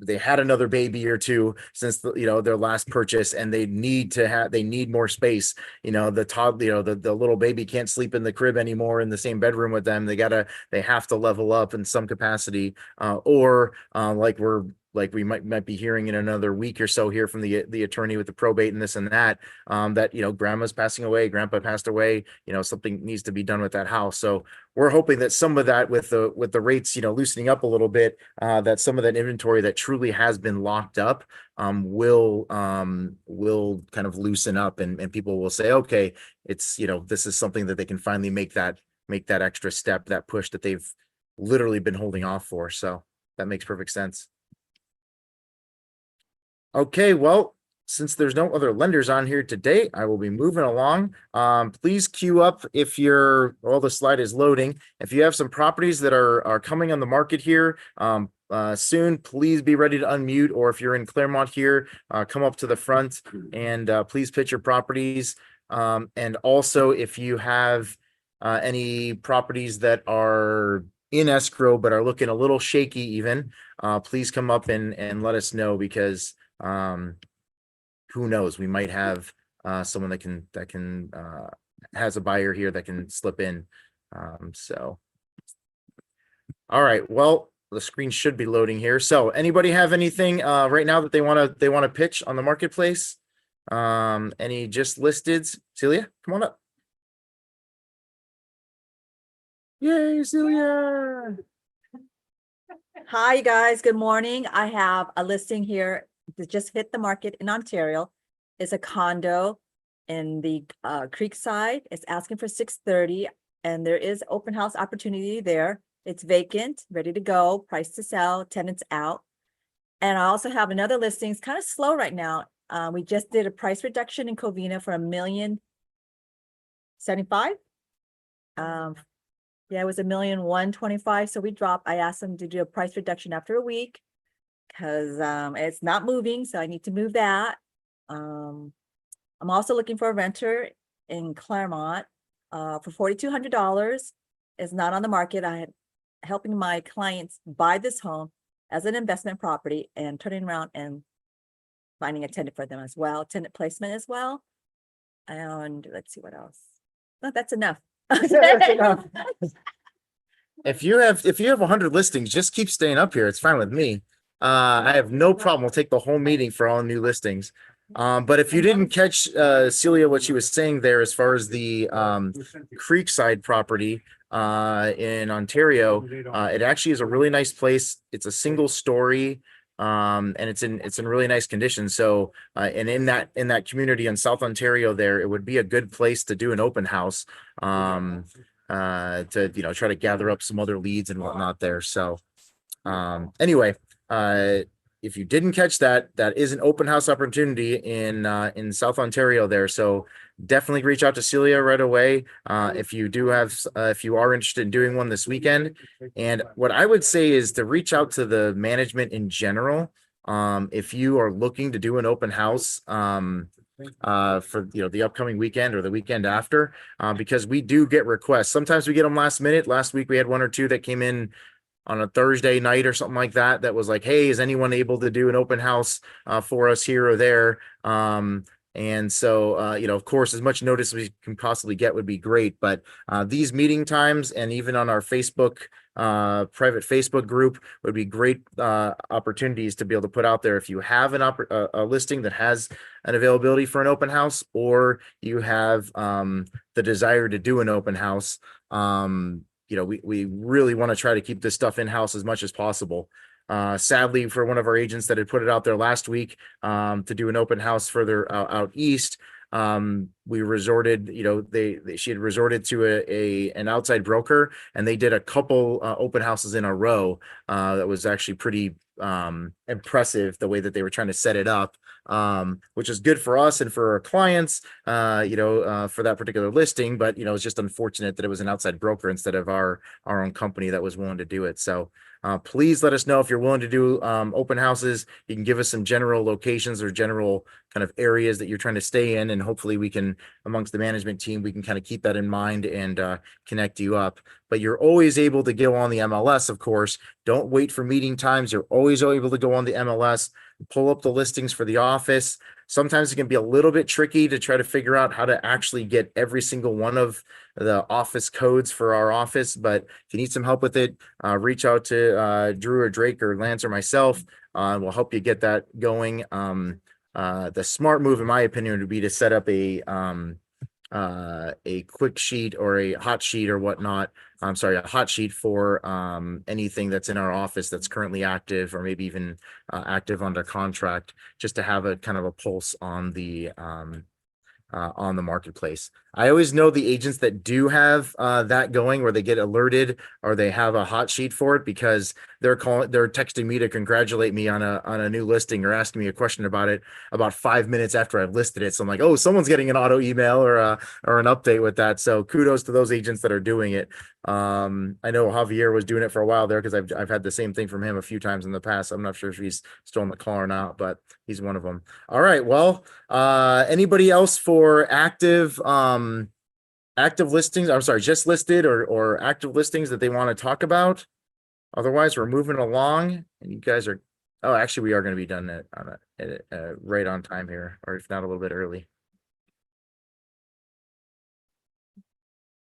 they had another baby or two since their last purchase, and they need more space. The toddler, the little baby can't sleep in the crib anymore in the same bedroom with them. They have to level up in some capacity, or like we might be hearing in another week or so here from the attorney with the probate and this and that, that, grandma's passing away, grandpa passed away, something needs to be done with that house. So we're hoping that some of that with the rates, loosening up a little bit, that some of that inventory that truly has been locked up, will kind of loosen up, and people will say, okay, it's, this is something that they can finally make that extra step, that push that they've literally been holding off for. So that makes perfect sense. Okay, well, since there's no other lenders on here today, I will be moving along. Please queue up if the slide is loading. If you have some properties that are coming on the market here soon, please be ready to unmute. Or if you're in Claremont here, come up to the front and please pitch your properties. And also, if you have any properties that are in escrow but are looking a little shaky even, please come up and let us know, because who knows, we might have someone that can has a buyer here that can slip in. So all right, well, the screen should be loading here. So anybody have anything right now that they want to pitch on the marketplace? Any just listeds? Celia, come on up. Yay, Celia. Hi, you guys. Good morning. I have a listing here that just hit the market in Ontario. It's a condo in the Creekside. It's asking for $630, and there is open house opportunity there. It's vacant, ready to go, price to sell, tenants out. And I also have another listing. It's kind of slow right now. We just did a price reduction in Covina for $1,075,000. Yeah, it was $1,125,000. So we dropped. I asked them to do a price reduction after a week, because it's not moving. So I need to move that. I'm also looking for a renter in Claremont for $4,200. It's not on the market. I am helping my clients buy this home as an investment property and turning around and finding a tenant for them as well, tenant placement as well. And let's see what else. No, that's enough. That's enough. If you have 100 listings, just keep staying up here. It's fine with me. I have no problem. We'll take the whole meeting for all new listings. But if you didn't catch Celia, what she was saying there, as far as the Creekside property in Ontario, it actually is a really nice place. It's a single story, and it's in really nice condition. So and in that community in South Ontario there, it would be a good place to do an open house, to try to gather up some other leads and whatnot there. So anyway, if you didn't catch that, that is an open house opportunity in South Ontario there. So definitely reach out to Celia right away if you are interested in doing one this weekend. And what I would say is to reach out to the management in general. If you are looking to do an open house for the upcoming weekend or the weekend after, because we do get requests. Sometimes we get them last minute. Last week we had one or two that came in on a Thursday night or something like that, that was like, hey, is anyone able to do an open house for us here or there? And so, of course, as much notice we can possibly get would be great. But these meeting times, and even on our Facebook, private Facebook group, would be great opportunities to be able to put out there. If you have a listing that has an availability for an open house, or you have the desire to do an open house, we really want to try to keep this stuff in-house as much as possible. Sadly, for one of our agents that had put it out there last week to do an open house further out east, we resorted, she had resorted to an outside broker, and they did a couple open houses in a row. That was actually pretty impressive the way that they were trying to set it up, which is good for us and for our clients, for that particular listing. But, it's just unfortunate that it was an outside broker instead of our own company that was willing to do it. So please let us know if you're willing to do open houses. You can give us some general locations or general kind of areas that you're trying to stay in. And hopefully we can, amongst the management team, we can kind of keep that in mind and connect you up. But you're always able to go on the MLS, of course. Don't wait for meeting times. You're always able to go on the MLS, pull up the listings for the office. Sometimes it can be a little bit tricky to try to figure out how to actually get every single one of the office codes for our office. But if you need some help with it, reach out to Drew or Drake or Lance or myself. We'll help you get that going. The smart move, in my opinion, would be to set up a quick sheet or a hot sheet or whatnot. I'm sorry, a hot sheet for anything that's in our office that's currently active or maybe even active under contract, just to have a kind of a pulse on the marketplace. I always know the agents that do have that going, where they get alerted or they have a hot sheet for it, because they're texting me to congratulate me on a new listing or asking me a question about it about 5 minutes after I've listed it. So I'm like, oh, someone's getting an auto email or an update with that. So kudos to those agents that are doing it. I know Javier was doing it for a while there, because I've had the same thing from him a few times in the past. I'm not sure if he's still on the call or not, but he's one of them. All right. Well, anybody else for active listings? I'm sorry, just listed or active listings that they want to talk about? Otherwise, we're moving along, and you guys are. Oh, actually, we are going to be done right on time here, or if not a little bit early.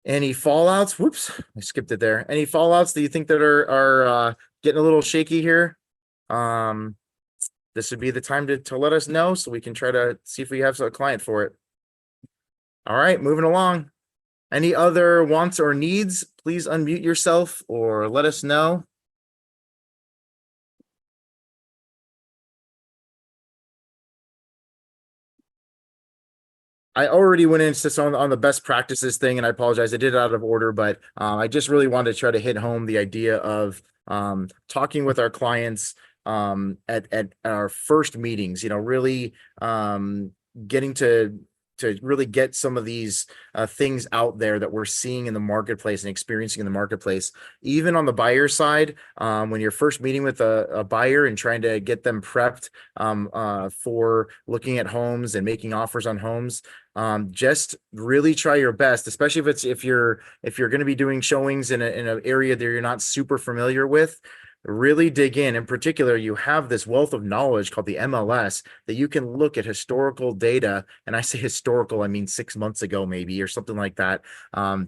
Any fallouts? Whoops, I skipped it there. Any fallouts that you think that are getting a little shaky here? This would be the time to let us know, so we can try to see if we have a client for it. All right, moving along. Any other wants or needs? Please unmute yourself or let us know. I already went into some on the best practices thing, and I apologize. I did it out of order, but I just really wanted to try to hit home the idea of talking with our clients at our first meetings, really getting to really get some of these things out there that we're seeing in the marketplace and experiencing in the marketplace. Even on the buyer side, when you're first meeting with a buyer and trying to get them prepped for looking at homes and making offers on homes, just really try your best, especially if you're going to be doing showings in an area that you're not super familiar with. Really dig in. In particular, you have this wealth of knowledge called the MLS that you can look at historical data. And I say historical, I mean 6 months ago, maybe, or something like that.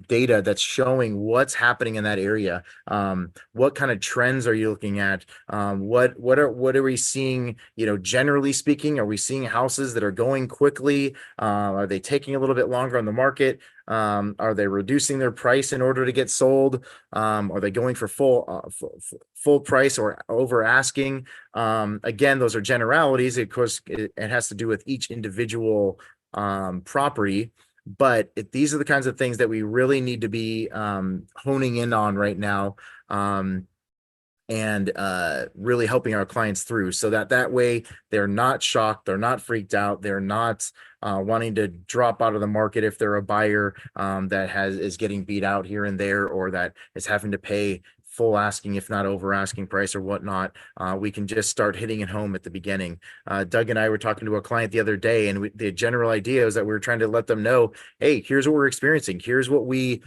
Data that's showing what's happening in that area. What kind of trends are you looking at? What are we seeing? Generally speaking, are we seeing houses that are going quickly? Are they taking a little bit longer on the market? Are they reducing their price in order to get sold? Are they going for full price or over asking? Again, those are generalities. Of course, it has to do with each individual property, but these are the kinds of things that we really need to be honing in on right now. And really helping our clients through, so that way they're not shocked, they're not freaked out, they're not wanting to drop out of the market if they're a buyer that is getting beat out here and there, or that is having to pay full asking, if not over asking price or whatnot. We can just start hitting it home at the beginning. Doug and I were talking to a client the other day, and the general idea is that we were trying to let them know, hey, here's what we're experiencing, here's what we're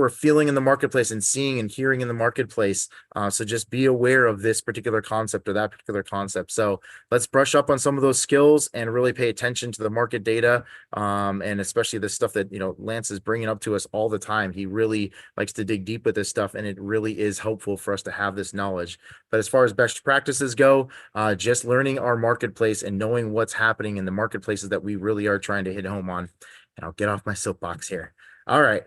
feeling in the marketplace and seeing and hearing in the marketplace. So just be aware of this particular concept or that particular concept. So let's brush up on some of those skills and really pay attention to the market data. And especially the stuff that, Lance is bringing up to us all the time. He really likes to dig deep with this stuff, and it really is helpful for us to have this knowledge. But as far as best practices go, just learning our marketplace and knowing what's happening in the marketplaces that we really are trying to hit home on. And I'll get off my soapbox here. All right.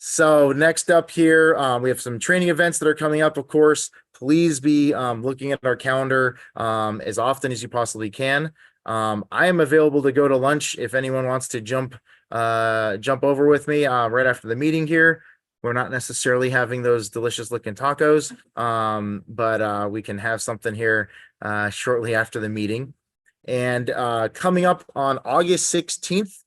So next up here, we have some training events that are coming up, of course. Please be looking at our calendar as often as you possibly can. I am available to go to lunch if anyone wants to jump over with me right after the meeting here. We're not necessarily having those delicious looking tacos, but we can have something here shortly after the meeting. And coming up on August 16th,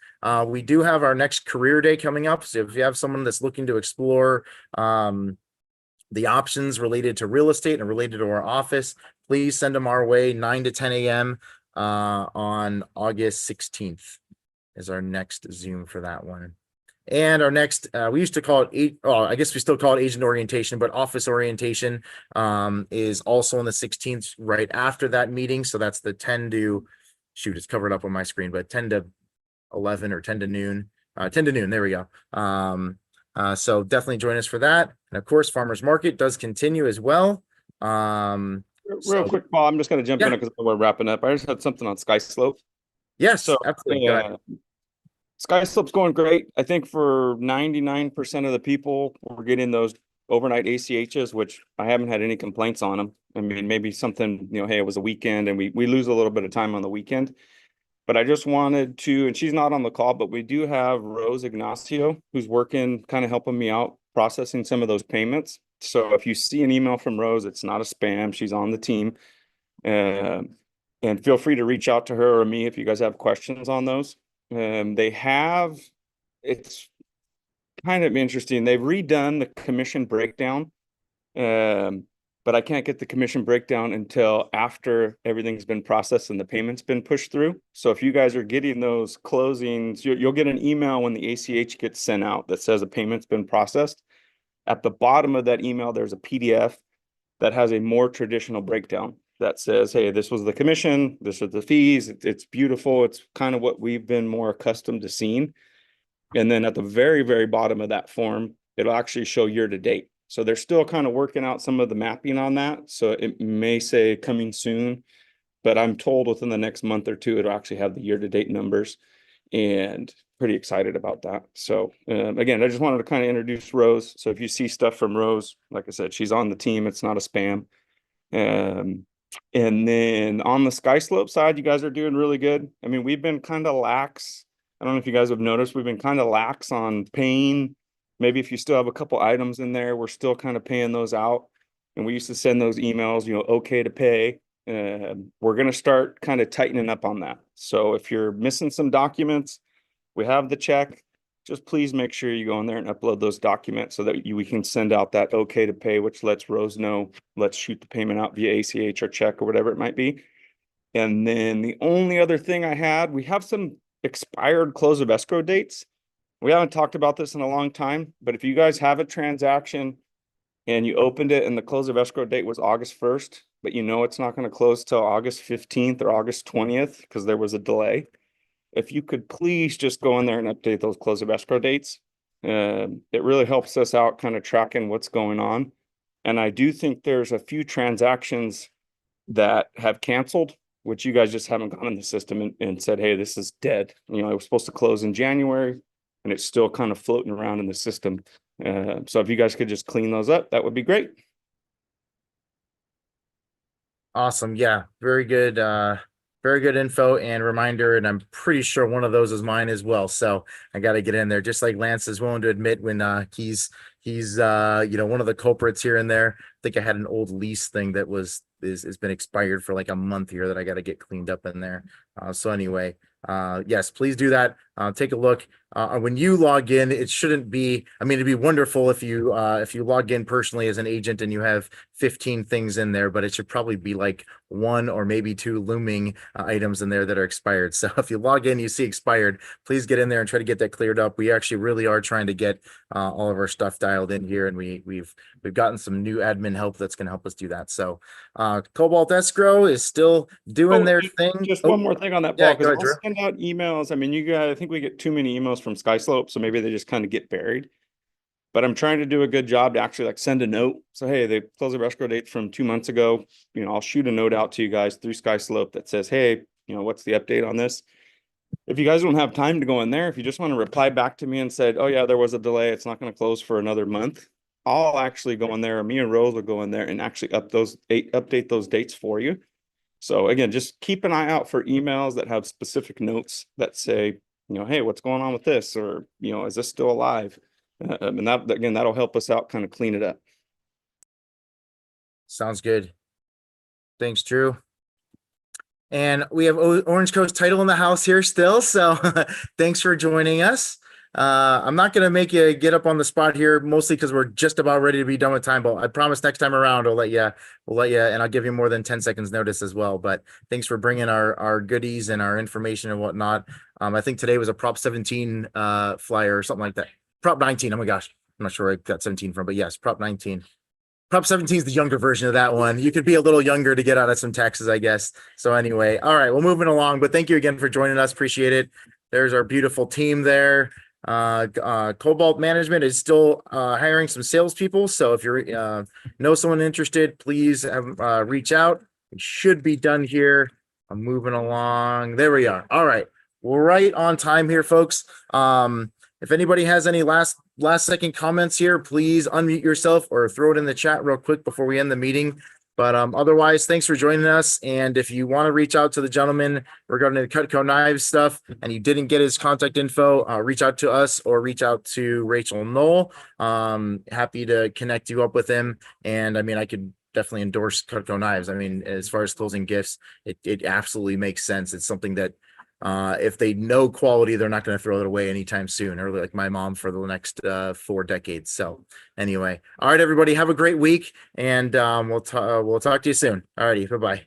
we do have our next career day coming up. So if you have someone that's looking to explore the options related to real estate and related to our office, please send them our way. 9 to 10 a.m. On August 16th is our next Zoom for that one. And our next, we used to call it, I guess we still call it agent orientation, but office orientation is also on the 16th, right after that meeting. So that's the 10 to, shoot, it's covered up on my screen, but 10 to 11 or 10 to noon, 10 to noon. There we go. So definitely join us for that. And of course, Farmers Market does continue as well. Real So- quick, Paul, I'm just going to jump in Yeah. because we're wrapping up. I just had something on Sky Slope. Yes, So, absolutely. Go ahead. Sky Slope's going great. I think for 99% of the people, we're getting those overnight ACHs, which I haven't had any complaints on them. I mean, maybe something, hey, it was a weekend and we lose a little bit of time on the weekend. But I just wanted to, and she's not on the call, but we do have Rose Ignacio, who's working, kind of helping me out, processing some of those payments. So if you see an email from Rose, it's not a spam. She's on the team. And feel free to reach out to her or me if you guys have questions on those. It's kind of interesting. They've redone the commission breakdown. But I can't get the commission breakdown until after everything's been processed and the payment's been pushed through. So if you guys are getting those closings, you'll get an email when the ACH gets sent out that says a payment's been processed. At the bottom of that email, there's a PDF that has a more traditional breakdown that says, hey, this was the commission, this are the fees. It's beautiful. It's kind of what we've been more accustomed to seeing. And then at the very, very bottom of that form, it'll actually show year to date. So they're still kind of working out some of the mapping on that. So it may say coming soon, but I'm told within the next month or two, it'll actually have the year to date numbers, and pretty excited about that. So again, I just wanted to kind of introduce Rose. So if you see stuff from Rose, like I said, she's on the team. It's not a spam. And then on the Sky Slope side, you guys are doing really good. I mean, we've been kind of lax. I don't know if you guys have noticed, we've been kind of lax on paying. Maybe if you still have a couple items in there, we're still kind of paying those out. And we used to send those emails, okay to pay. We're going to start kind of tightening up on that. So if you're missing some documents, we have the check. Just please make sure you go in there and upload those documents so that we can send out that okay to pay, which lets Rose know, let's shoot the payment out via ACH or check or whatever it might be. And then the only other thing I had, we have some expired close of escrow dates. We haven't talked about this in a long time, but if you guys have a transaction and you opened it and the close of escrow date was August 1st, but it's not going to close till August 15th or August 20th because there was a delay. If you could please just go in there and update those close of escrow dates. It really helps us out kind of tracking what's going on. And I do think there's a few transactions that have canceled, which you guys just haven't gone in the system and said, hey, this is dead. It was supposed to close in January and it's still kind of floating around in the system. So if you guys could just clean those up, that would be great. Awesome. Yeah, very good info and reminder. And I'm pretty sure one of those is mine as well. So I got to get in there, just like Lance is willing to admit when he's one of the culprits here and there. I think I had an old lease thing that has been expired for like a month here that I got to get cleaned up in there. So anyway, yes, please do that. Take a look. When you log in, it shouldn't be, it'd be wonderful if you log in personally as an agent and you have 15 things in there, but it should probably be like one or maybe two looming items in there that are expired. So if you log in, you see expired, please get in there and try to get that cleared up. We actually really are trying to get all of our stuff dialed in here, and we've gotten some new admin help that's going to help us do that. So Cobalt Escrow is still doing their thing. Just one more thing on that, yeah, Paul, go ahead, because Drew. I'll send out emails. You guys, I think we get too many emails from Sky Slope, so maybe they just kind of get buried. But I'm trying to do a good job to actually send a note. So, hey, the close of escrow date from 2 months ago, I'll shoot a note out to you guys through Sky Slope that says, hey, what's the update on this? If you guys don't have time to go in there, if you just want to reply back to me and said, oh yeah, there was a delay, it's not going to close for another month, I'll actually go in there, or me and Rose will go in there and actually update those dates for you. So again, just keep an eye out for emails that have specific notes that say, hey, what's going on with this? Or, is this still alive? And that, again, that'll help us out, kind of clean it up. Sounds good. Thanks, Drew. And we have Orange Coast Title in the house here still, so thanks for joining us. I'm not gonna make you get up on the spot here, mostly because we're just about ready to be done with time, but I promise next time around we'll let you, and I'll give you more than 10 seconds notice as well. But thanks for bringing our goodies and our information and whatnot. I think today was a Prop 17 flyer or something like that. Prop 19, oh my gosh, I'm not sure where I got 17 from, but yes, Prop 19. Prop 17 is the younger version of that one. You could be a little younger to get out of some taxes, I guess. So anyway, all right, well, moving along, but thank you again for joining us. Appreciate it. There's our beautiful team there. Cobalt Management is still hiring some salespeople. So if you know someone interested, please reach out. It should be done here. I'm moving along. There we are. All right. We're right on time here, folks. If anybody has any last second comments here, please unmute yourself or throw it in the chat real quick before we end the meeting. But otherwise, thanks for joining us. And if you want to reach out to the gentleman regarding the Cutco knives stuff and you didn't get his contact info, reach out to us or reach out to Rachel Knoll. Happy to connect you up with him. And I mean, I could definitely endorse Cutco knives. I mean, as far as closing gifts, it absolutely makes sense. It's something that if they know quality, they're not going to throw it away anytime soon, or like my mom for the next 4 decades. So anyway, all right, everybody, have a great week, and we'll talk to you soon. All righty, bye-bye.